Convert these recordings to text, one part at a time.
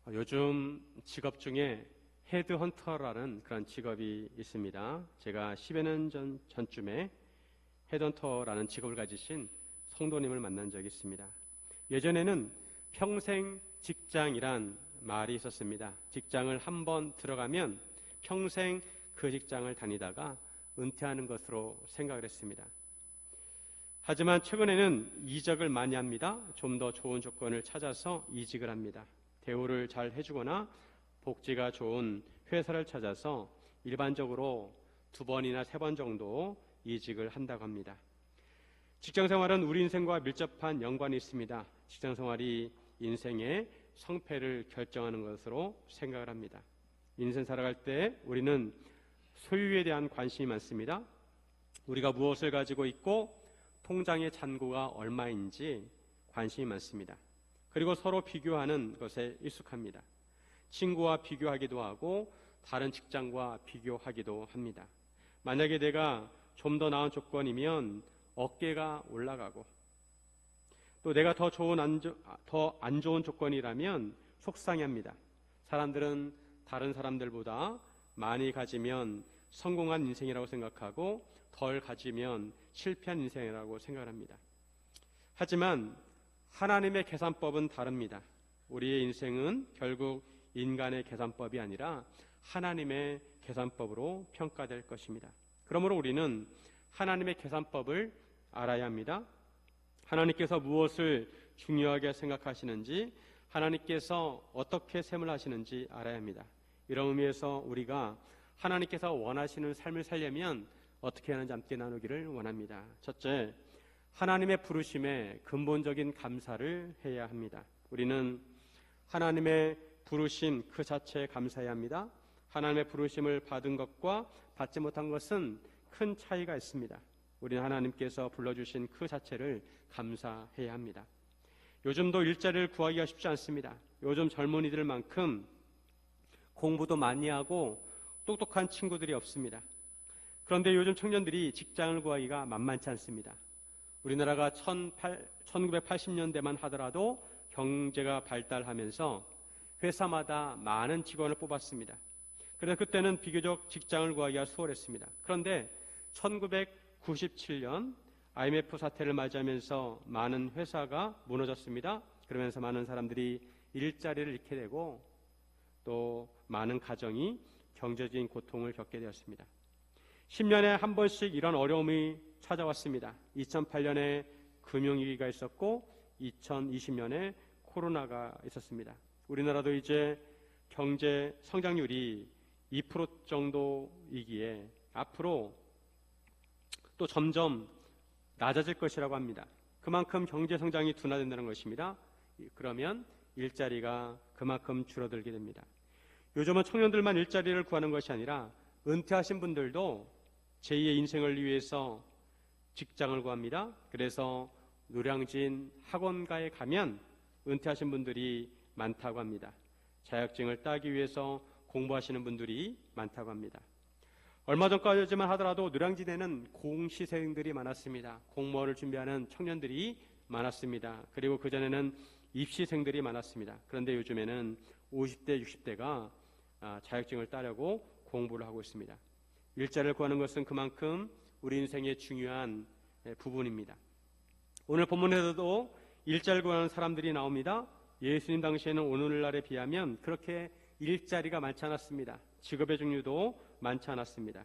요즘 직업 중에 헤드헌터라는 그런 직업이 있습니다. 제가 10여 년 전쯤에 헤드헌터라는 직업을 가지신 성도님을 만난 적이 있습니다. 예전에는 평생 직장이란 말이 있었습니다. 직장을 한번 들어가면 평생 그 직장을 다니다가 은퇴하는 것으로 생각을 했습니다. 하지만 최근에는 이직을 많이 합니다. 좀 더 좋은 조건을 찾아서 이직을 합니다. 대우를 잘 해주거나 복지가 좋은 회사를 찾아서 일반적으로 2번이나 3번 정도 이직을 한다고 합니다. 직장생활은 우리 인생과 밀접한 연관이 있습니다. 직장생활이 인생의 성패를 결정하는 것으로 생각을 합니다. 인생 살아갈 때 우리는 소유에 대한 관심이 많습니다. 우리가 무엇을 가지고 있고 통장의 잔고가 얼마인지 관심이 많습니다. 그리고 서로 비교하는 것에 익숙합니다. 친구와 비교하기도 하고 다른 직장과 비교하기도 합니다. 만약에 내가 좀 더 나은 조건이면 어깨가 올라가고 또 내가 더 안 좋은 조건이라면 속상해합니다. 사람들은 다른 사람들보다 많이 가지면 성공한 인생이라고 생각하고 덜 가지면 실패한 인생이라고 생각합니다. 하지만 하나님의 계산법은 다릅니다. 우리의 인생은 결국 인간의 계산법이 아니라 하나님의 계산법으로 평가될 것입니다. 그러므로 우리는 하나님의 계산법을 알아야 합니다. 하나님께서 무엇을 중요하게 생각하시는지, 하나님께서 어떻게 셈을 하시는지 알아야 합니다. 이런 의미에서 우리가 하나님께서 원하시는 삶을 살려면 어떻게 하는지 함께 나누기를 원합니다. 첫째, 하나님의 부르심에 근본적인 감사를 해야 합니다. 우리는 하나님의 부르심 그 자체에 감사해야 합니다. 하나님의 부르심을 받은 것과 받지 못한 것은 큰 차이가 있습니다. 우리는 하나님께서 불러주신 그 자체를 감사해야 합니다. 요즘도 일자리를 구하기가 쉽지 않습니다. 요즘 젊은이들만큼 공부도 많이 하고 똑똑한 친구들이 없습니다. 그런데 요즘 청년들이 직장을 구하기가 만만치 않습니다. 우리나라가 1980년대만 하더라도 경제가 발달하면서 회사마다 많은 직원을 뽑았습니다. 그래서 그때는 비교적 직장을 구하기가 수월했습니다. 그런데 1997년 IMF 사태를 맞이하면서 많은 회사가 무너졌습니다. 그러면서 많은 사람들이 일자리를 잃게 되고 또 많은 가정이 경제적인 고통을 겪게 되었습니다. 10년에 한 번씩 이런 어려움이 찾아왔습니다. 2008년에 금융위기가 있었고 2020년에 코로나가 있었습니다. 우리나라도 이제 경제 성장률이 2% 정도이기에 앞으로 또 점점 낮아질 것이라고 합니다. 그만큼 경제 성장이 둔화된다는 것입니다. 그러면 일자리가 그만큼 줄어들게 됩니다. 요즘은 청년들만 일자리를 구하는 것이 아니라 은퇴하신 분들도 제2의 인생을 위해서 직장을 구합니다. 그래서 노량진 학원가에 가면 은퇴하신 분들이 많다고 합니다. 자격증을 따기 위해서 공부하시는 분들이 많다고 합니다. 얼마 전까지만 하더라도 노량진에는 공시생들이 많았습니다. 공무원을 준비하는 청년들이 많았습니다. 그리고 그전에는 입시생들이 많았습니다. 그런데 요즘에는 50대, 60대가 자격증을 따려고 공부를 하고 있습니다. 일자리를 구하는 것은 그만큼 우리 인생의 중요한 부분입니다. 오늘 본문에서도 일자리를 구하는 사람들이 나옵니다. 예수님 당시에는 오늘날에 비하면 그렇게 일자리가 많지 않았습니다. 직업의 종류도 많지 않았습니다.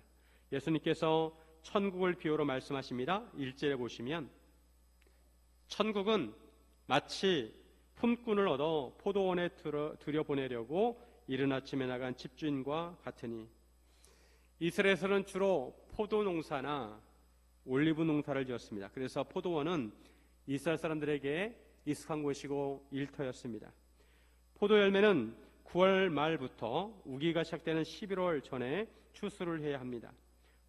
예수님께서 천국을 비유로 말씀하십니다. 1절에 보시면 천국은 마치 품꾼을 얻어 포도원에 들여보내려고 이른 아침에 나간 집주인과 같으니, 이스라엘에서는 주로 포도 농사나 올리브 농사를 지었습니다. 그래서 포도원은 이스라엘 사람들에게 익숙한 곳이고 일터였습니다. 포도 열매는 9월 말부터 우기가 시작되는 11월 전에 추수를 해야 합니다.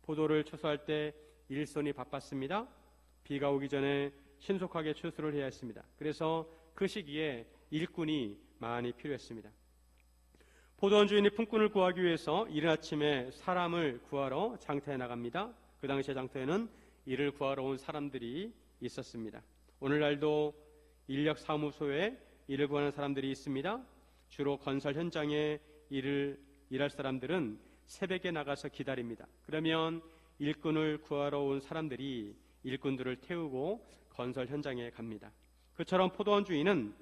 포도를 추수할 때 일손이 바빴습니다. 비가 오기 전에 신속하게 추수를 해야 했습니다. 그래서 그 시기에 일꾼이 많이 필요했습니다. 포도원 주인이 품꾼을 구하기 위해서 이른 아침에 사람을 구하러 장터에 나갑니다. 그 당시에 장터에는 이를 구하러 온 사람들이 있었습니다. 오늘날도 인력사무소에 일을 구하는 사람들이 있습니다. 주로 건설 현장에 일할 사람들은 새벽에 나가서 기다립니다. 그러면 일꾼을 구하러 온 사람들이 일꾼들을 태우고 건설 현장에 갑니다. 그처럼 포도원 주인은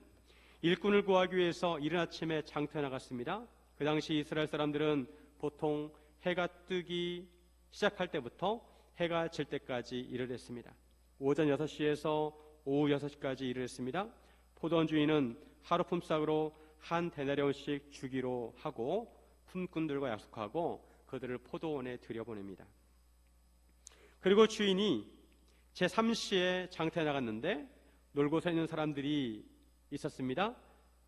일꾼을 구하기 위해서 이른 아침에 장터에 나갔습니다. 그 당시 이스라엘 사람들은 보통 해가 뜨기 시작할 때부터 해가 질 때까지 일을 했습니다. 오전 6시에서 오후 6시까지 일을 했습니다. 포도원 주인은 하루 품삯으로 한 데나리온씩 주기로 하고 품꾼들과 약속하고 그들을 포도원에 들여보냅니다. 그리고 주인이 제3시에 장터에 나갔는데 놀고 서 있는 사람들이 있었습니다.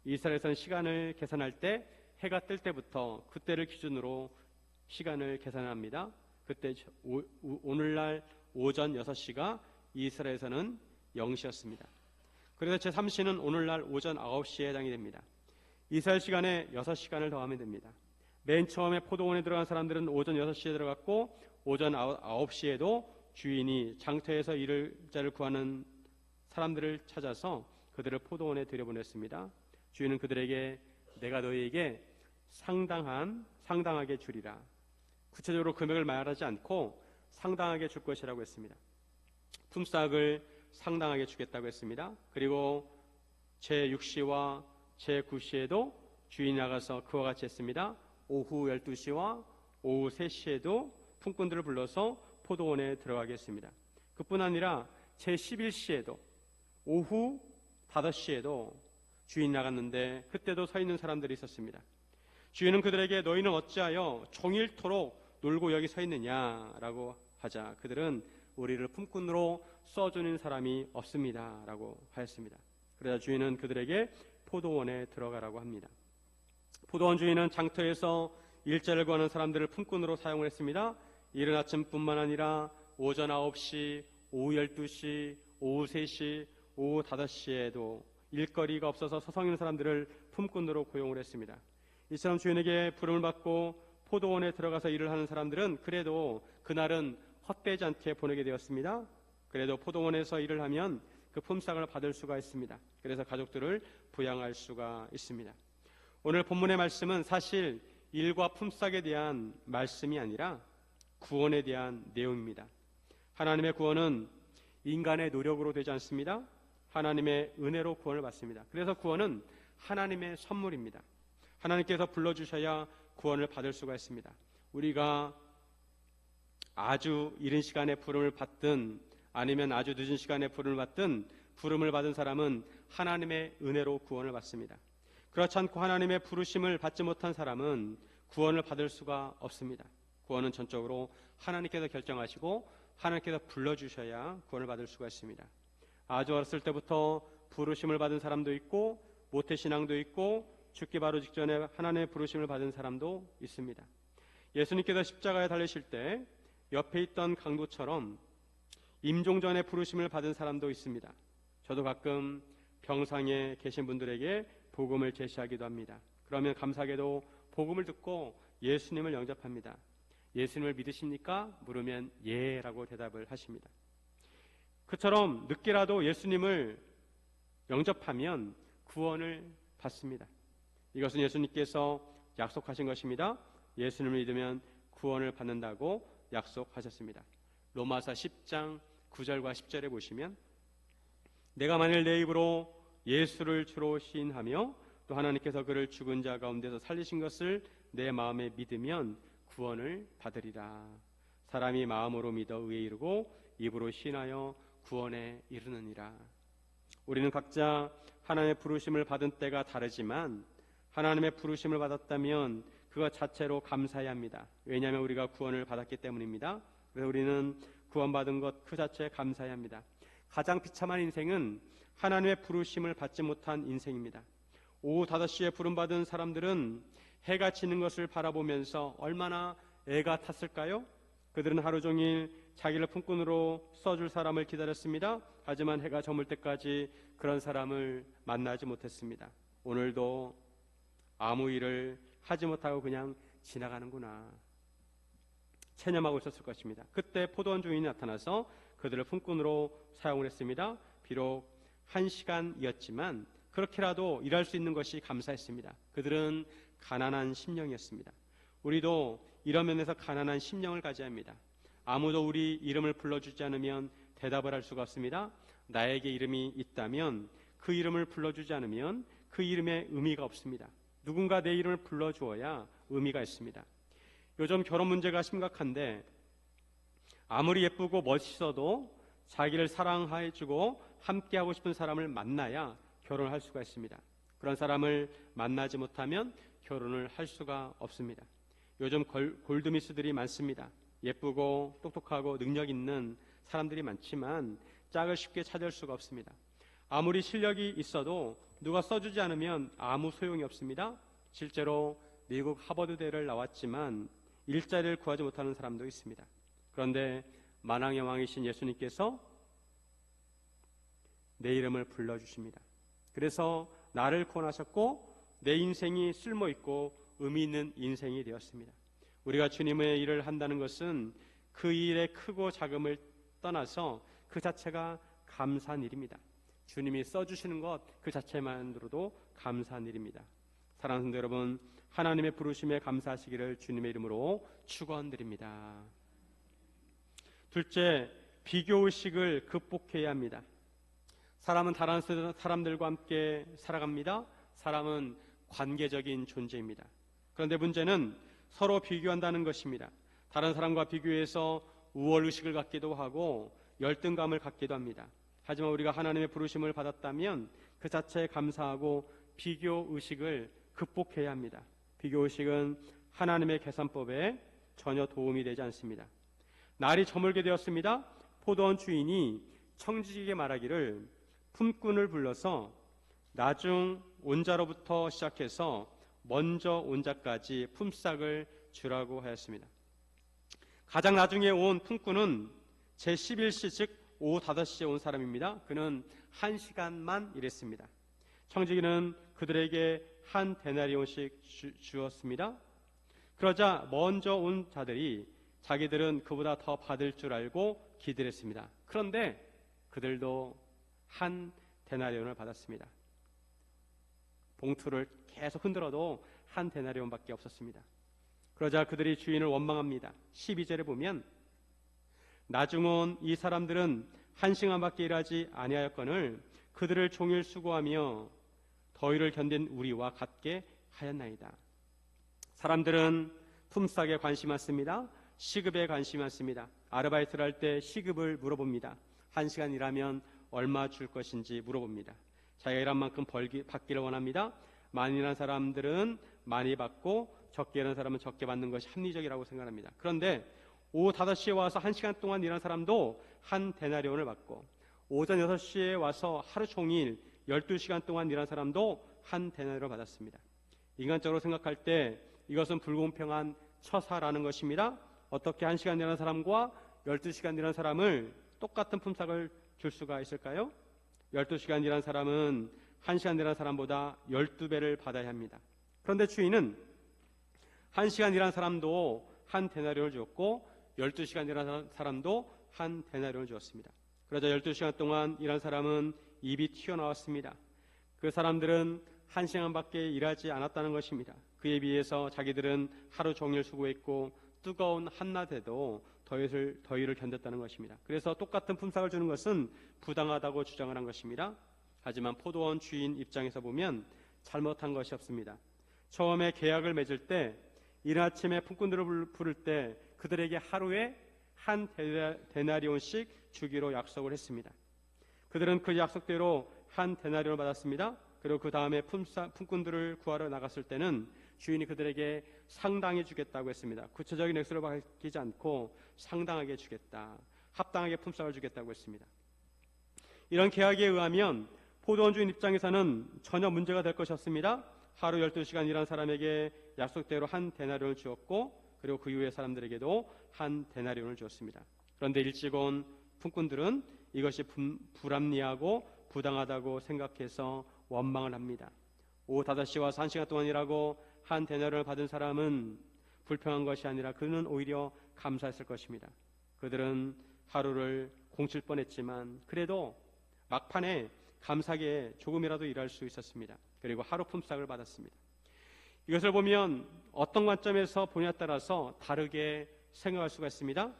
이스라엘에서는 시간을 계산할 때 해가 뜰 때부터 그때를 기준으로 시간을 계산합니다. 그때 오늘날 오전 6시가 이스라엘에서는 0시였습니다. 그래서 제3시는 오늘날 오전 9시에 해당이 됩니다. 이스라엘 시간에 6시간을 더하면 됩니다. 맨 처음에 포도원에 들어간 사람들은 오전 6시에 들어갔고 오전 9시에도 주인이 장터에서 일을 자를 구하는 사람들을 찾아서 그들을 포도원에 들여보냈습니다. 주인은 그들에게 내가 너희에게 상당하게 주리라. 구체적으로 금액을 말하지 않고 상당하게 줄 것이라고 했습니다. 품삯을 상당하게 주겠다고 했습니다. 그리고 제6시와 제9시에도 주인이 나가서 그와 같이 했습니다. 오후 12시와 오후 3시에도 품꾼들을 불러서 포도원에 들어가게 했습니다. 그뿐 아니라 제11시에도 오후 5시에도 주인이 나갔는데 그때도 서 있는 사람들이 있었습니다. 주인은 그들에게 너희는 어찌하여 종일토록 놀고 여기 서 있느냐라고 하자 그들은 우리를 품꾼으로 써주는 사람이 없습니다 라고 하였습니다. 그러자 주인은 그들에게 포도원에 들어가라고 합니다. 포도원 주인은 장터에서 일자를 구하는 사람들을 품꾼으로 사용을 했습니다. 이른 아침뿐만 아니라 오전 9시, 오후 12시, 오후 3시, 오후 5시에도 일거리가 없어서 서성이는 사람들을 품꾼으로 고용을 했습니다. 이처럼 주인에게 부름을 받고 포도원에 들어가서 일을 하는 사람들은 그래도 그날은 헛되지 않게 보내게 되었습니다. 그래도 포도원에서 일을 하면 그 품삯을 받을 수가 있습니다. 그래서 가족들을 부양할 수가 있습니다. 오늘 본문의 말씀은 사실 일과 품삯에 대한 말씀이 아니라 구원에 대한 내용입니다. 하나님의 구원은 인간의 노력으로 되지 않습니다. 하나님의 은혜로 구원을 받습니다. 그래서 구원은 하나님의 선물입니다. 하나님께서 불러주셔야 구원을 받을 수가 있습니다. 우리가 아주 이른 시간에 부름을 받든 아니면 아주 늦은 시간에 부름을 받든 부름을 받은 사람은 하나님의 은혜로 구원을 받습니다. 그렇지 않고 하나님의 부르심을 받지 못한 사람은 구원을 받을 수가 없습니다. 구원은 전적으로 하나님께서 결정하시고 하나님께서 불러주셔야 구원을 받을 수가 있습니다. 아주 어렸을 때부터 부르심을 받은 사람도 있고 모태신앙도 있고 죽기 바로 직전에 하나님의 부르심을 받은 사람도 있습니다. 예수님께서 십자가에 달리실 때 옆에 있던 강도처럼 임종전에 부르심을 받은 사람도 있습니다. 저도 가끔 병상에 계신 분들에게 복음을 제시하기도 합니다. 그러면 감사하게도 복음을 듣고 예수님을 영접합니다. 예수님을 믿으십니까? 물으면 예 라고 대답을 하십니다. 그처럼 늦게라도 예수님을 영접하면 구원을 받습니다. 이것은 예수님께서 약속하신 것입니다. 예수님을 믿으면 구원을 받는다고 약속하셨습니다. 로마서 10장 9절과 10절에 보시면 내가 만일 내 입으로 예수를 주로 시인하며 또 하나님께서 그를 죽은 자 가운데서 살리신 것을 내 마음에 믿으면 구원을 받으리라. 사람이 마음으로 믿어 의에 이르고 입으로 시인하여 구원에 이르느니라. 우리는 각자 하나님의 부르심을 받은 때가 다르지만 하나님의 부르심을 받았다면 그것 자체로 감사해야 합니다. 왜냐하면 우리가 구원을 받았기 때문입니다. 그래서 우리는 구원받은 것 그 자체에 감사해야 합니다. 가장 비참한 인생은 하나님의 부르심을 받지 못한 인생입니다. 오후 5시에 부름받은 사람들은 해가 지는 것을 바라보면서 얼마나 애가 탔을까요? 그들은 하루 종일 자기를 품꾼으로 써줄 사람을 기다렸습니다. 하지만 해가 저물 때까지 그런 사람을 만나지 못했습니다. 오늘도 아무 일을 하지 못하고 그냥 지나가는구나 체념하고 있었을 것입니다. 그때 포도원 주인이 나타나서 그들을 품꾼으로 사용을 했습니다. 비록 1시간이었지만 그렇게라도 일할 수 있는 것이 감사했습니다. 그들은 가난한 심령이었습니다. 우리도 이런 면에서 가난한 심령을 가져야 합니다. 아무도 우리 이름을 불러주지 않으면 대답을 할 수가 없습니다. 나에게 이름이 있다면 그 이름을 불러주지 않으면 그 이름에 의미가 없습니다. 누군가 내 이름을 불러주어야 의미가 있습니다. 요즘 결혼 문제가 심각한데 아무리 예쁘고 멋있어도 자기를 사랑해주고 함께하고 싶은 사람을 만나야 결혼을 할 수가 있습니다. 그런 사람을 만나지 못하면 결혼을 할 수가 없습니다. 요즘 골드미스들이 많습니다. 예쁘고 똑똑하고 능력 있는 사람들이 많지만 짝을 쉽게 찾을 수가 없습니다. 아무리 실력이 있어도 누가 써주지 않으면 아무 소용이 없습니다. 실제로 미국 하버드대를 나왔지만 일자리를 구하지 못하는 사람도 있습니다. 그런데 만왕의 왕이신 예수님께서 내 이름을 불러주십니다. 그래서 나를 구원하셨고 내 인생이 쓸모있고 의미 있는 인생이 되었습니다. 우리가 주님의 일을 한다는 것은 그 일의 크고 작음을 떠나서 그 자체가 감사한 일입니다. 주님이 써주시는 것 그 자체만으로도 감사한 일입니다. 사랑하는 성도 여러분, 하나님의 부르심에 감사하시기를 주님의 이름으로 축원드립니다. 둘째, 비교의식을 극복해야 합니다. 사람은 다른 사람들과 함께 살아갑니다. 사람은 관계적인 존재입니다. 그런데 문제는 서로 비교한다는 것입니다. 다른 사람과 비교해서 우월의식을 갖기도 하고 열등감을 갖기도 합니다. 하지만 우리가 하나님의 부르심을 받았다면 그 자체에 감사하고 비교의식을 극복해야 합니다. 비교의식은 하나님의 계산법에 전혀 도움이 되지 않습니다. 날이 저물게 되었습니다. 포도원 주인이 청지기에게 말하기를 품꾼을 불러서 나중 온 자로부터 시작해서 먼저 온 자까지 품삯을 주라고 하였습니다. 가장 나중에 온 품꾼은 제11시 즉 오후 5시에 온 사람입니다. 그는 1시간만 일했습니다. 청지기는 그들에게 한 데나리온씩 주었습니다. 그러자 먼저 온 자들이 자기들은 그보다 더 받을 줄 알고 기대했습니다. 그런데 그들도 한 데나리온을 받았습니다. 봉투를 계속 흔들어도 한 데나리온밖에 없었습니다. 그러자 그들이 주인을 원망합니다. 12절에 보면 나중 온 이 사람들은 1시간밖에 일하지 아니하였거늘 그들을 종일 수고하며 더위를 견딘 우리와 같게 하였나이다. 사람들은 품삯에 관심이 많습니다. 시급에 관심이 많습니다. 아르바이트를 할 때 시급을 물어봅니다. 1시간 일하면 얼마 줄 것인지 물어봅니다. 자기가 일한 만큼 받기를 원합니다. 많이 일한 사람들은 많이 받고 적게 일한 사람은 적게 받는 것이 합리적이라고 생각합니다. 그런데 오후 5시에 와서 1시간 동안 일한 사람도 한 데나리온을 받고 오전 6시에 와서 하루 종일 12시간 동안 일한 사람도 한 데나리온을 받았습니다. 인간적으로 생각할 때 이것은 불공평한 처사라는 것입니다. 어떻게 1시간 일한 사람과 12시간 일한 사람을 똑같은 품삯을 줄 수가 있을까요? 12시간 일한 사람은 1시간 일한 사람보다 12배를 받아야 합니다. 그런데 주인은 1시간 일한 사람도 한 데나리온을 주었고 12시간 일한 사람도 한 데나리온을 주었습니다. 그러자 12시간 동안 일한 사람은 입이 튀어나왔습니다. 그 사람들은 1시간밖에 일하지 않았다는 것입니다. 그에 비해서 자기들은 하루 종일 수고했고 뜨거운 한낮에도 더위를 견뎠다는 것입니다. 그래서 똑같은 품삯을 주는 것은 부당하다고 주장을 한 것입니다. 하지만 포도원 주인 입장에서 보면 잘못한 것이 없습니다. 처음에 계약을 맺을 때 이른 아침에 품꾼들을 부를 때 그들에게 하루에 한 데나리온씩 주기로 약속을 했습니다. 그들은 그 약속대로 한 데나리온을 받았습니다. 그리고 그 다음에 품꾼들을 구하러 나갔을 때는 주인이 그들에게 상당히 주겠다고 했습니다. 구체적인 액수를 밝히지 않고 상당하게 주겠다, 합당하게 품삯을 주겠다고 했습니다. 이런 계약에 의하면 포도원 주인 입장에서는 전혀 문제가 될 것이 없습니다. 하루 12시간 일한 사람에게 약속대로 한 데나리온을 주었고 그리고 그 이후의 사람들에게도 한 데나리온을 주었습니다. 그런데 일찍 온 품꾼들은 이것이 불합리하고 부당하다고 생각해서 원망을 합니다. 오후 5시에 와서 1시간 동안 일하고 한 데나리온을 받은 사람은 불평한 것이 아니라 그는 오히려 감사했을 것입니다. 그들은 하루를 공칠 뻔했지만 그래도 막판에 감사하게 조금이라도 일할 수 있었습니다. 그리고 하루 품삯을 받았습니다. 이것을 보면 어떤 관점에서 보냐에 따라서 다르게 생각할 수가 있습니다.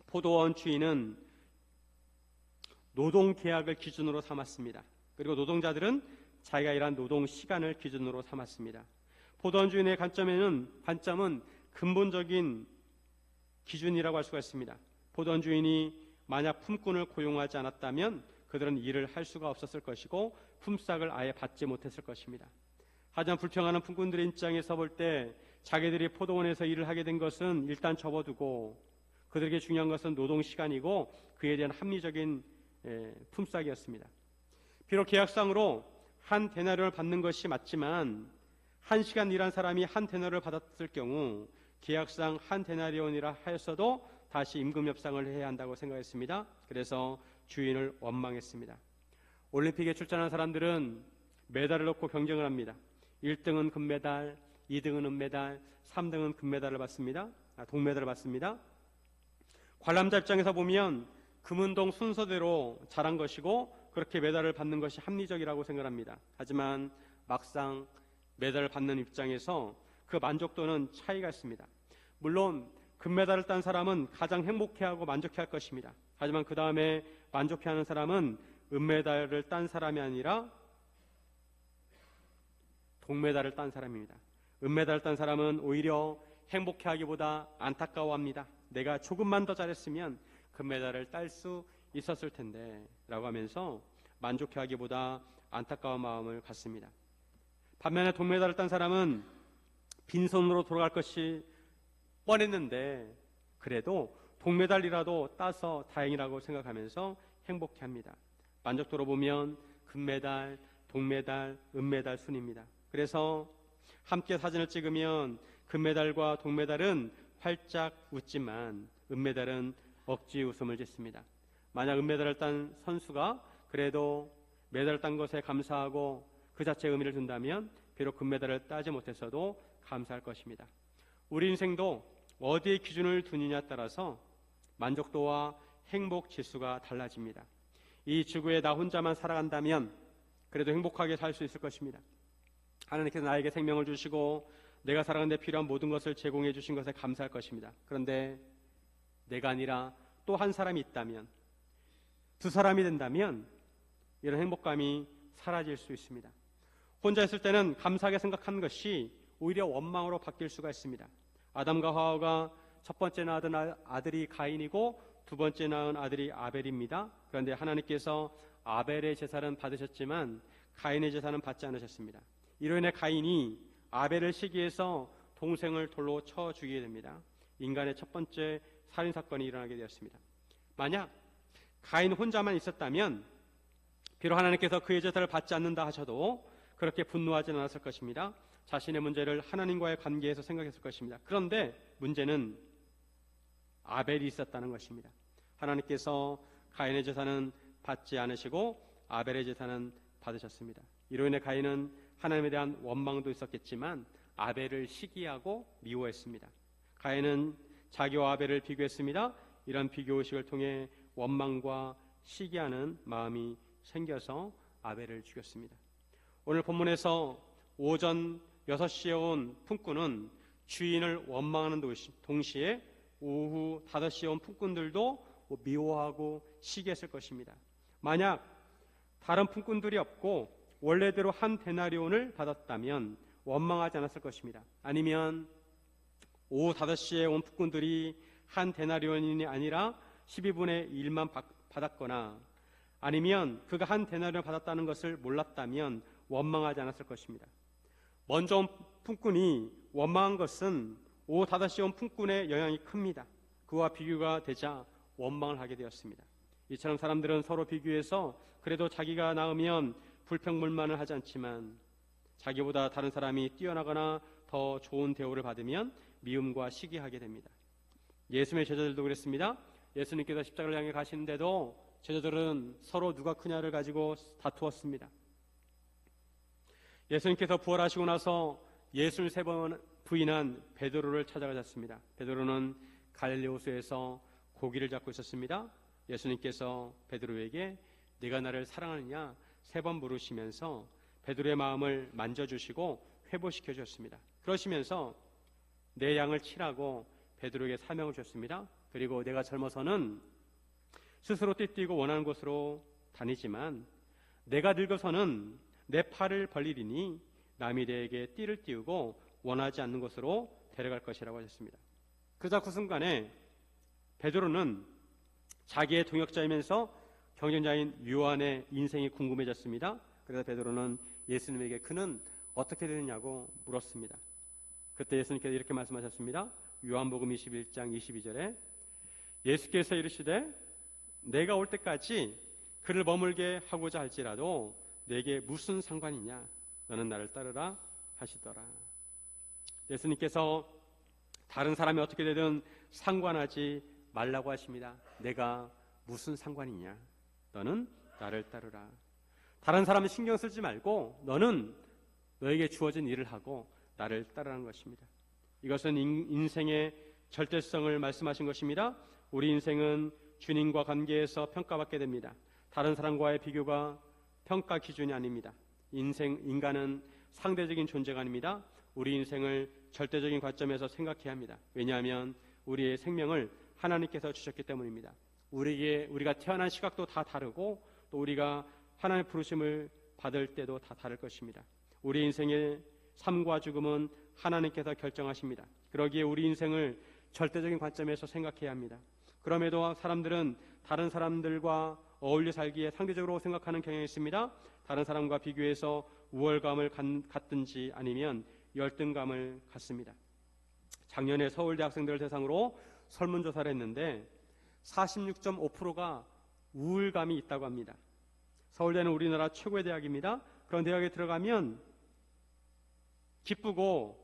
포도원 주인은 노동계약을 기준으로 삼았습니다. 그리고 노동자들은 자기가 일한 노동 시간을 기준으로 삼았습니다. 포도원 주인의 관점은 근본적인 기준이라고 할 수가 있습니다. 포도원 주인이 만약 품꾼을 고용하지 않았다면 그들은 일을 할 수가 없었을 것이고 품삯을 아예 받지 못했을 것입니다. 하지만 불평하는 품꾼들의 입장에서 볼 때 자기들이 포도원에서 일을 하게 된 것은 일단 접어두고 그들에게 중요한 것은 노동시간이고 그에 대한 합리적인 품삯이었습니다. 비록 계약상으로 한 데나리온을 받는 것이 맞지만 1시간 일한 사람이 한 데나리온을 받았을 경우 계약상 한 데나리온이라 하였어도 다시 임금 협상을 해야 한다고 생각했습니다. 그래서 주인을 원망했습니다. 올림픽에 출전한 사람들은 메달을 놓고 경쟁을 합니다. 1등은 금메달, 2등은 은메달, 3등은 금메달을 받습니다. 동메달을 받습니다. 관람자 입장에서 보면 금운동 순서대로 잘한 것이고 그렇게 메달을 받는 것이 합리적이라고 생각합니다. 하지만 막상 메달을 받는 입장에서 그 만족도는 차이가 있습니다. 물론 금메달을 딴 사람은 가장 행복해하고 만족해할 것입니다. 하지만 그 다음에 만족해하는 사람은 은메달을 딴 사람이 아니라 동메달을 딴 사람입니다. 은메달을 딴 사람은 오히려 행복해하기보다 안타까워합니다. 내가 조금만 더 잘했으면 금메달을 딸 수 있었을 텐데 라고 하면서 만족해하기보다 안타까운 마음을 갖습니다. 반면에 동메달을 딴 사람은 빈손으로 돌아갈 것이 뻔했는데 그래도 동메달이라도 따서 다행이라고 생각하면서 행복해합니다. 만족도로 보면 금메달, 동메달, 은메달 순입니다. 그래서 함께 사진을 찍으면 금메달과 동메달은 활짝 웃지만 은메달은 억지 웃음을 짓습니다. 만약 은메달을 딴 선수가 그래도 메달을 딴 것에 감사하고 그 자체의 의미를 둔다면 비록 금메달을 따지 못했어도 감사할 것입니다. 우리 인생도 어디에 기준을 두느냐에 따라서 만족도와 행복 지수가 달라집니다. 이 지구에 나 혼자만 살아간다면 그래도 행복하게 살 수 있을 것입니다. 하나님께서 나에게 생명을 주시고 내가 살아가는 데 필요한 모든 것을 제공해 주신 것에 감사할 것입니다. 그런데 내가 아니라 또 한 사람이 있다면, 두 사람이 된다면 이런 행복감이 사라질 수 있습니다. 혼자 있을 때는 감사하게 생각하는 것이 오히려 원망으로 바뀔 수가 있습니다. 아담과 하와가 첫 번째 낳은 아들이 가인이고 두 번째 낳은 아들이 아벨입니다. 그런데 하나님께서 아벨의 제사는 받으셨지만 가인의 제사는 받지 않으셨습니다. 이로 인해 가인이 아벨을 시기해서 동생을 돌로 쳐 죽이게 됩니다. 인간의 첫 번째 살인사건이 일어나게 되었습니다. 만약 가인 혼자만 있었다면 비록 하나님께서 그의 제사를 받지 않는다 하셔도 그렇게 분노하지는 않았을 것입니다. 자신의 문제를 하나님과의 관계에서 생각했을 것입니다. 그런데 문제는 아벨이 있었다는 것입니다. 하나님께서 가인의 제사는 받지 않으시고 아벨의 제사는 받으셨습니다. 이로 인해 가인은 하나님에 대한 원망도 있었겠지만 아벨을 시기하고 미워했습니다. 가인은 자기와 아벨을 비교했습니다. 이런 비교의식을 통해 원망과 시기하는 마음이 생겨서 아벨을 죽였습니다. 오늘 본문에서 오전 6시에 온 품꾼은 주인을 원망하는 동시에 오후 5시에 온 품꾼들도 미워하고 시기했을 것입니다. 만약 다른 품꾼들이 없고 원래대로 한 데나리온을 받았다면 원망하지 않았을 것입니다. 아니면 오후 5시에 온 품꾼들이 한 데나리온이 아니라 12분의 1만 받았거나 아니면 그가 한 데나리온을 받았다는 것을 몰랐다면 원망하지 않았을 것입니다. 먼저 온 품꾼이 원망한 것은 오후 5시에 온 품꾼의 영향이 큽니다. 그와 비교가 되자 원망을 하게 되었습니다. 이처럼 사람들은 서로 비교해서 그래도 자기가 나으면 불평불만을 하지 않지만 자기보다 다른 사람이 뛰어나거나 더 좋은 대우를 받으면 미움과 시기하게 됩니다. 예수님의 제자들도 그랬습니다. 예수님께서 십자가를 향해 가시는데도 제자들은 서로 누가 크냐를 가지고 다투었습니다. 예수님께서 부활하시고 나서 예수를 3번 부인한 베드로를 찾아가셨습니다. 베드로는 갈릴리 호수에서 고기를 잡고 있었습니다. 예수님께서 베드로에게 네가 나를 사랑하느냐 3번 물으시면서 베드로의 마음을 만져주시고 회복시켜 주셨습니다. 그러시면서 내 양을 치라고 베드로에게 사명을 주셨습니다. 그리고 내가 젊어서는 스스로 띠뛰고 원하는 곳으로 다니지만 내가 늙어서는 내 팔을 벌리리니 남이 내게 띠를 띄우고 원하지 않는 곳으로 데려갈 것이라고 하셨습니다. 그러자 그 순간에 베드로는 자기의 동역자이면서 경쟁자인 요한의 인생이 궁금해졌습니다. 그래서 베드로는 예수님에게 그는 어떻게 되느냐고 물었습니다. 그때 예수님께서 이렇게 말씀하셨습니다. 요한복음 21장 22절에 예수께서 이르시되 내가 올 때까지 그를 머물게 하고자 할지라도 내게 무슨 상관이냐, 너는 나를 따르라 하시더라. 예수님께서 다른 사람이 어떻게 되든 상관하지 말라고 하십니다. 내가 무슨 상관이냐, 너는 나를 따르라. 다른 사람은 신경 쓰지 말고 너는 너에게 주어진 일을 하고 나를 따르라는 것입니다. 이것은 인생의 절대성을 말씀하신 것입니다. 우리 인생은 주님과 관계에서 평가받게 됩니다. 다른 사람과의 비교가 평가 기준이 아닙니다. 인간은 상대적인 존재가 아닙니다. 우리 인생을 절대적인 관점에서 생각해야 합니다. 왜냐하면 우리의 생명을 하나님께서 주셨기 때문입니다. 우리가 태어난 시각도 다 다르고 또 우리가 하나님의 부르심을 받을 때도 다 다를 것입니다. 우리 인생의 삶과 죽음은 하나님께서 결정하십니다. 그러기에 우리 인생을 절대적인 관점에서 생각해야 합니다. 그럼에도 사람들은 다른 사람들과 어울려 살기에 상대적으로 생각하는 경향이 있습니다. 다른 사람과 비교해서 우월감을 갖든지 아니면 열등감을 갖습니다. 작년에 서울대 학생들을 대상으로 설문조사를 했는데 46.5%가 우울감이 있다고 합니다. 서울대는 우리나라 최고의 대학입니다. 그런 대학에 들어가면 기쁘고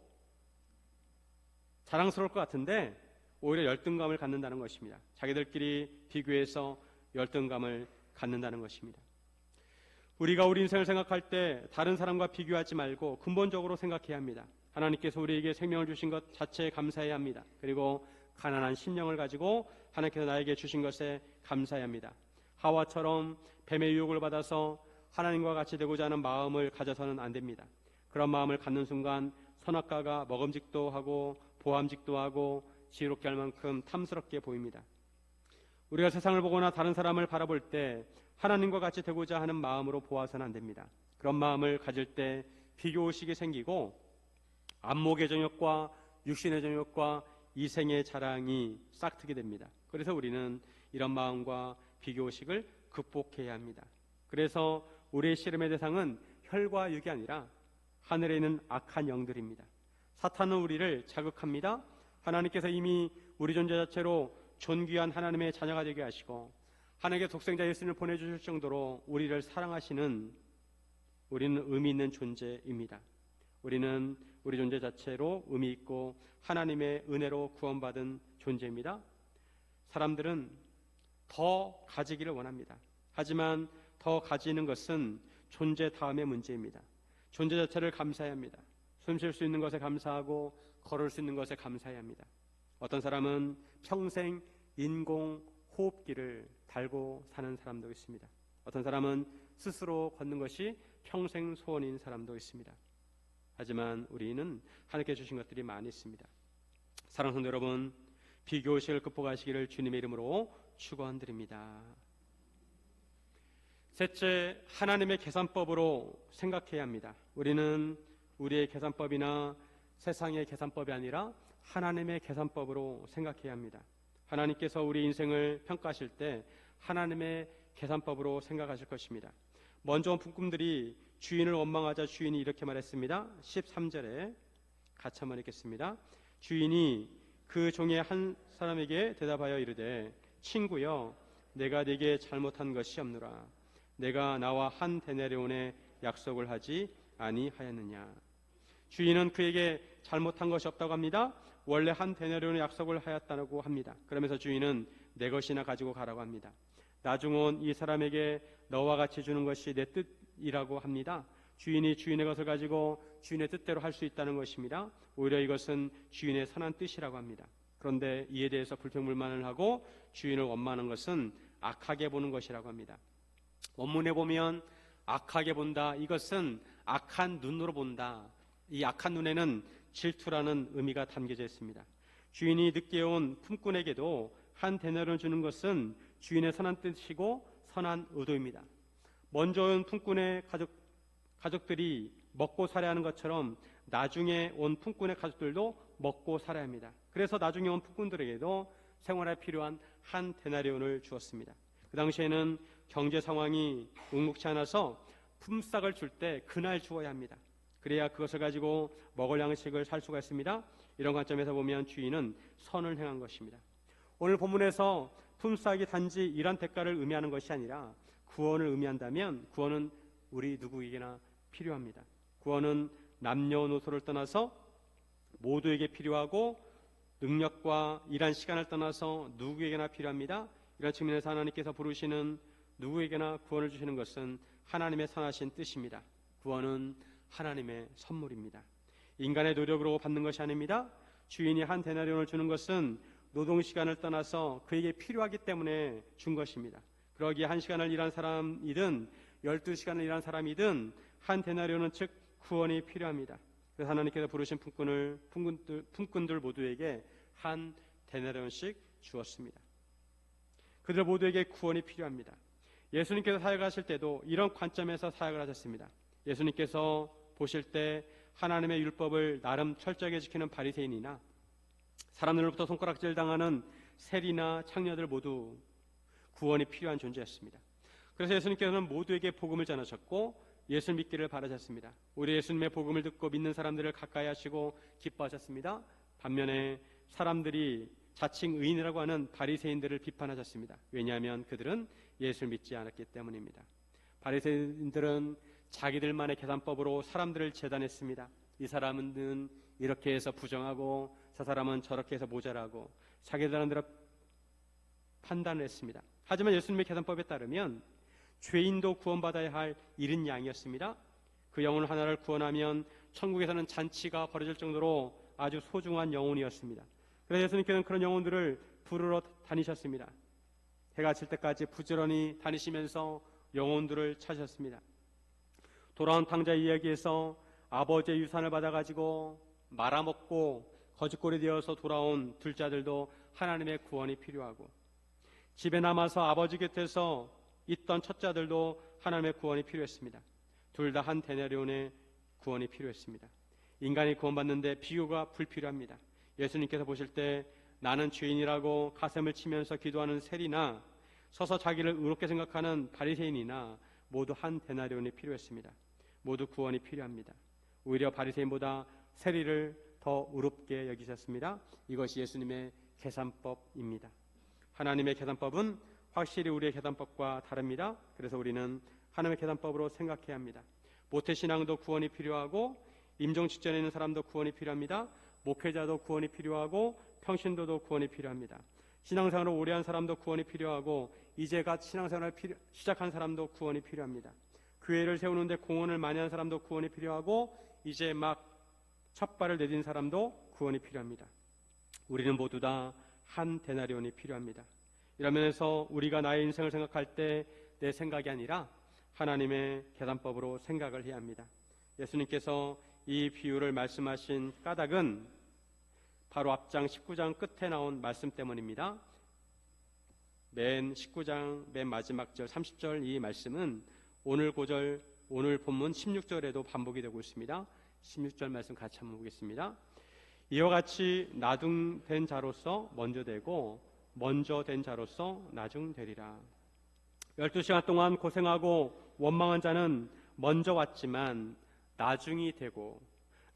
자랑스러울 것 같은데 오히려 열등감을 갖는다는 것입니다. 자기들끼리 비교해서 열등감을 갖는다는 것입니다. 우리가 우리 인생을 생각할 때 다른 사람과 비교하지 말고 근본적으로 생각해야 합니다. 하나님께서 우리에게 생명을 주신 것 자체에 감사해야 합니다. 그리고 가난한 심령을 가지고 하나님께서 나에게 주신 것에 감사해야 합니다. 하와처럼 뱀의 유혹을 받아서 하나님과 같이 되고자 하는 마음을 가져서는 안 됩니다. 그런 마음을 갖는 순간 선악과가 먹음직도 하고 보암직도 하고 지혜롭게 할 만큼 탐스럽게 보입니다. 우리가 세상을 보거나 다른 사람을 바라볼 때 하나님과 같이 되고자 하는 마음으로 보아서는 안 됩니다. 그런 마음을 가질 때 비교의식이 생기고 안목의 정욕과 육신의 정욕과 이생의 자랑이 싹트게 됩니다. 그래서 우리는 이런 마음과 비교의식을 극복해야 합니다. 그래서 우리의 씨름의 대상은 혈과 육이 아니라 하늘에 있는 악한 영들입니다. 사탄은 우리를 자극합니다. 하나님께서 이미 우리 존재 자체로 존귀한 하나님의 자녀가 되게 하시고 하나님의 독생자 예수님을 보내주실 정도로 우리를 사랑하시는, 우리는 의미 있는 존재입니다. 우리는 우리 존재 자체로 의미 있고 하나님의 은혜로 구원받은 존재입니다. 사람들은 더 가지기를 원합니다. 하지만 더 가지는 것은 존재 다음의 문제입니다. 존재 자체를 감사해야 합니다. 숨 쉴 수 있는 것에 감사하고 걸을 수 있는 것에 감사해야 합니다. 어떤 사람은 평생 인공 호흡기를 달고 사는 사람도 있습니다. 어떤 사람은 스스로 걷는 것이 평생 소원인 사람도 있습니다. 하지만 우리는 하나님께 주신 것들이 많이 있습니다. 사랑하는 성도 여러분, 비교의식을 극복하시기를 주님의 이름으로 축원드립니다. 셋째, 하나님의 계산법으로 생각해야 합니다. 우리는 우리의 계산법이나 세상의 계산법이 아니라 하나님의 계산법으로 생각해야 합니다. 하나님께서 우리 인생을 평가하실 때 하나님의 계산법으로 생각하실 것입니다. 먼저 온 품꾼들이 주인을 원망하자 주인이 이렇게 말했습니다. 13절에 같이 한번 읽겠습니다. 주인이 그 종의 한 사람에게 대답하여 이르되 친구여, 내가 네게 잘못한 것이 없노라. 내가 나와 한 데나리온의 약속을 하지 아니하였느냐. 주인은 그에게 잘못한 것이 없다고 합니다. 원래 한 데나리온의 약속을 하였다고 합니다. 그러면서 주인은 내 것이나 가지고 가라고 합니다. 나중 온 이 사람에게 너와 같이 주는 것이 내 뜻이라고 합니다. 주인이 주인의 것을 가지고 주인의 뜻대로 할 수 있다는 것입니다. 오히려 이것은 주인의 선한 뜻이라고 합니다. 그런데 이에 대해서 불평불만을 하고 주인을 원망하는 것은 악하게 보는 것이라고 합니다. 원문에 보면 악하게 본다. 이것은 악한 눈으로 본다. 이 악한 눈에는 질투라는 의미가 담겨져 있습니다. 주인이 늦게 온 품꾼에게도 한 데나리온을 주는 것은 주인의 선한 뜻이고 선한 의도입니다. 먼저 온 품꾼의 가족들이 먹고 살아야 하는 것처럼 나중에 온 품꾼의 가족들도 먹고 살아야 합니다. 그래서 나중에 온 품꾼들에게도 생활에 필요한 한 데나리온을 주었습니다. 그 당시에는 경제 상황이 녹록치 않아서 품삯을 줄 때 그날 주어야 합니다. 그래야 그것을 가지고 먹을 양식을 살 수가 있습니다. 이런 관점에서 보면 주인은 선을 행한 것입니다. 오늘 본문에서 품삯이 단지 이런 대가를 의미하는 것이 아니라 구원을 의미한다면 구원은 우리 누구에게나 필요합니다. 구원은 남녀노소를 떠나서 모두에게 필요하고 능력과 일한 시간을 떠나서 누구에게나 필요합니다. 이런 측면에서 하나님께서 부르시는 누구에게나 구원을 주시는 것은 하나님의 선하신 뜻입니다. 구원은 하나님의 선물입니다. 인간의 노력으로 받는 것이 아닙니다. 주인이 한 데나리온을 주는 것은 노동시간을 떠나서 그에게 필요하기 때문에 준 것입니다. 그러기에 1시간을 일한 사람이든 12시간을 일한 사람이든 한 데나리온은 즉 구원이 필요합니다. 그래서 하나님께서 부르신 품꾼들 모두에게 한 데나리온씩 주었습니다. 그들 모두에게 구원이 필요합니다. 예수님께서 사역하실 때도 이런 관점에서 사역을 하셨습니다. 예수님께서 보실 때 하나님의 율법을 나름 철저하게 지키는 바리새인이나 사람들로부터 손가락질 당하는 세리나 창녀들 모두 구원이 필요한 존재였습니다. 그래서 예수님께서는 모두에게 복음을 전하셨고 예수를 믿기를 바라셨습니다. 우리 예수님의 복음을 듣고 믿는 사람들을 가까이 하시고 기뻐하셨습니다. 반면에 사람들이 자칭 의인이라고 하는 바리새인들을 비판하셨습니다. 왜냐하면 그들은 예수를 믿지 않았기 때문입니다. 바리새인들은 자기들만의 계산법으로 사람들을 재단했습니다. 이 사람은 이렇게 해서 부정하고 저 사람은 저렇게 해서 모자라고 자기들한테로 판단을 했습니다. 하지만 예수님의 계산법에 따르면 죄인도 구원받아야 할 잃은 양이었습니다. 그 영혼 하나를 구원하면 천국에서는 잔치가 벌어질 정도로 아주 소중한 영혼이었습니다. 그래서 예수님께서는 그런 영혼들을 부르러 다니셨습니다. 해가 질 때까지 부지런히 다니시면서 영혼들을 찾으셨습니다. 돌아온 탕자 이야기에서 아버지의 유산을 받아가지고 말아먹고 거짓골이 되어서 돌아온 둘째 아들도 하나님의 구원이 필요하고 집에 남아서 아버지 곁에서 있던 첫째 아들도 하나님의 구원이 필요했습니다. 둘 다 한 데나리온의 구원이 필요했습니다. 인간이 구원받는데 비유가 불필요합니다. 예수님께서 보실 때 나는 죄인이라고 가슴을 치면서 기도하는 세리나 서서 자기를 의롭게 생각하는 바리새인이나 모두 한 데나리온이 필요했습니다. 모두 구원이 필요합니다. 오히려 바리새인보다 세리를 더 의롭게 여기셨습니다. 이것이 예수님의 계산법입니다. 하나님의 계산법은 확실히 우리의 계산법과 다릅니다. 그래서 우리는 하나님의 계산법으로 생각해야 합니다. 모태신앙도 구원이 필요하고 임종 직전에 있는 사람도 구원이 필요합니다. 목회자도 구원이 필요하고 평신도도 구원이 필요합니다. 신앙생활을 오래 한 사람도 구원이 필요하고 이제 갓 신앙생활을 시작한 사람도 구원이 필요합니다. 교회를 세우는데 공헌을 많이 한 사람도 구원이 필요하고 이제 막 첫 발을 내딘 사람도 구원이 필요합니다. 우리는 모두 다 한 데나리온이 필요합니다. 이런 면에서 우리가 나의 인생을 생각할 때 내 생각이 아니라 하나님의 계산법으로 생각을 해야 합니다. 예수님께서 이 비유를 말씀하신 까닭은 바로 앞장 19장 끝에 나온 말씀 때문입니다. 맨 19장 맨 마지막 절 30절 이 말씀은 오늘 본문 16절에도 반복이 되고 있습니다. 16절 말씀 같이 한번 보겠습니다. 이와 같이 나중된 자로서 먼저 되고 먼저 된 자로서 나중되리라. 12시간 동안 고생하고 원망한 자는 먼저 왔지만 나중이 되고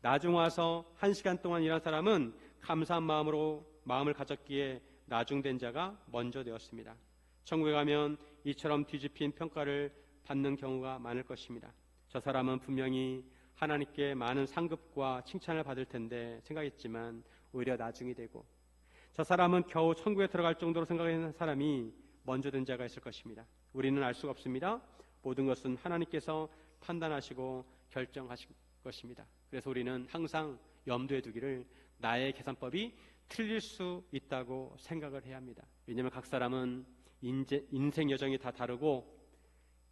나중 와서 1시간 동안 일한 사람은 감사한 마음으로 마음을 가졌기에 나중된 자가 먼저 되었습니다. 천국에 가면 이처럼 뒤집힌 평가를 받는 경우가 많을 것입니다. 저 사람은 분명히 하나님께 많은 상급과 칭찬을 받을 텐데 생각했지만 오히려 나중이 되고 저 사람은 겨우 천국에 들어갈 정도로 생각하는 사람이 먼저 된 자가 있을 것입니다. 우리는 알 수가 없습니다. 모든 것은 하나님께서 판단하시고 결정하실 것입니다. 그래서 우리는 항상 염두에 두기를 나의 계산법이 틀릴 수 있다고 생각을 해야 합니다. 왜냐하면 각 사람은 인생 여정이 다 다르고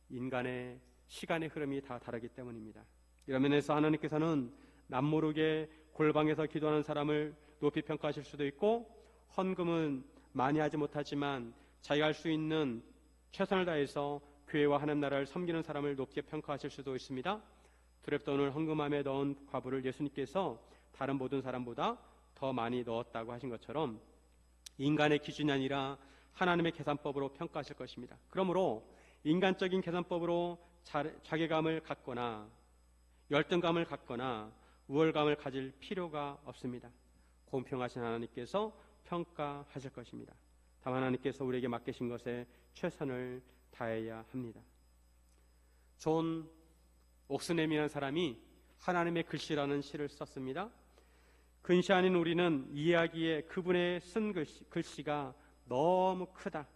인간의 시간의 흐름이 다 다르기 때문입니다. 이런 면에서 하나님께서는 남모르게 골방에서 기도하는 사람을 높이 평가하실 수도 있고, 헌금은 많이 하지 못하지만 자기가 할 수 있는 최선을 다해서 교회와 하나님 나라를 섬기는 사람을 높게 평가하실 수도 있습니다. 두랩돈을 헌금함에 넣은 과부를 예수님께서 다른 모든 사람보다 더 많이 넣었다고 하신 것처럼 인간의 기준이 아니라 하나님의 계산법으로 평가하실 것입니다. 그러므로 인간적인 계산법으로 자괴감을 갖거나 열등감을 갖거나 우월감을 가질 필요가 없습니다. 공평하신 하나님께서 평가하실 것입니다. 다만 하나님께서 우리에게 맡기신 것에 최선을 다해야 합니다. 존 옥스넴이라는 사람이 하나님의 글씨라는 시를 썼습니다. 근시 아닌 우리는 이야기에 그분의 쓴 글씨가 너무 크다.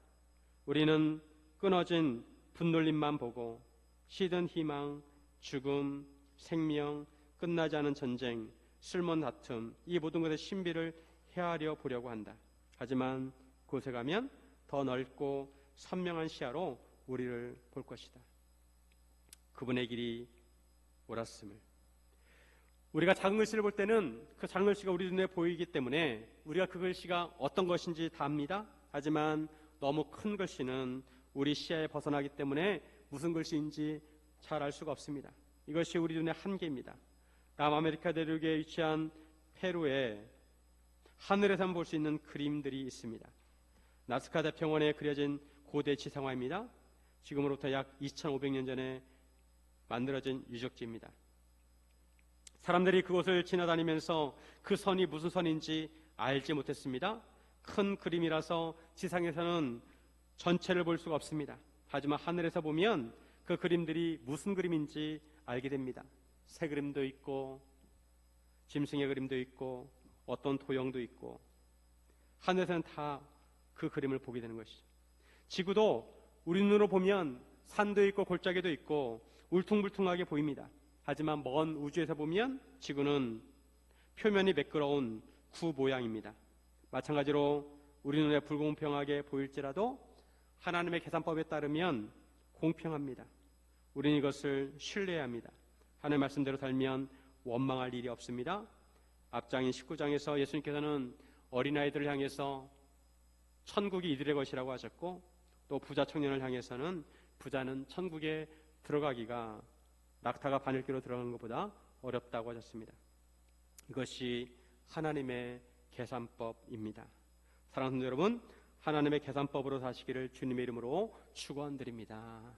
우리는 끊어진 분놀림만 보고 시든 희망, 죽음, 생명, 끝나지 않은 전쟁, 쓸모없는 다툼, 이 모든 것의 신비를 헤아려 보려고 한다. 하지만 그곳에 가면 더 넓고 선명한 시야로 우리를 볼 것이다. 그분의 길이 옳았음을. 우리가 작은 글씨를 볼 때는 그 작은 글씨가 우리 눈에 보이기 때문에 우리가 그 글씨가 어떤 것인지 다 압니다. 하지만 너무 큰 글씨는 우리 시야에 벗어나기 때문에 무슨 글씨인지 잘 알 수가 없습니다. 이것이 우리 눈의 한계입니다. 남아메리카 대륙에 위치한 페루에 하늘에서만 볼 수 있는 그림들이 있습니다. 나스카 대평원에 그려진 고대 지상화입니다. 지금으로부터 약 2500년 전에 만들어진 유적지입니다. 사람들이 그곳을 지나다니면서 그 선이 무슨 선인지 알지 못했습니다. 큰 그림이라서 지상에서는 전체를 볼 수가 없습니다. 하지만 하늘에서 보면 그 그림들이 무슨 그림인지 알게 됩니다. 새 그림도 있고 짐승의 그림도 있고 어떤 도형도 있고 하늘에서는 다 그 그림을 보게 되는 것이죠. 지구도 우리 눈으로 보면 산도 있고 골짜기도 있고 울퉁불퉁하게 보입니다. 하지만 먼 우주에서 보면 지구는 표면이 매끄러운 구 모양입니다. 마찬가지로 우리 눈에 불공평하게 보일지라도 하나님의 계산법에 따르면 공평합니다. 우리는 이것을 신뢰해야 합니다. 하나님의 말씀대로 살면 원망할 일이 없습니다. 앞장인 19장에서 예수님께서는 어린아이들을 향해서 천국이 이들의 것이라고 하셨고, 또 부자 청년을 향해서는 부자는 천국에 들어가기가 낙타가 바늘기로 들어가는 것보다 어렵다고 하셨습니다. 이것이 하나님의 계산법입니다. 사랑하는 여러분, 하나님의 계산법으로 사시기를 주님의 이름으로 축원드립니다.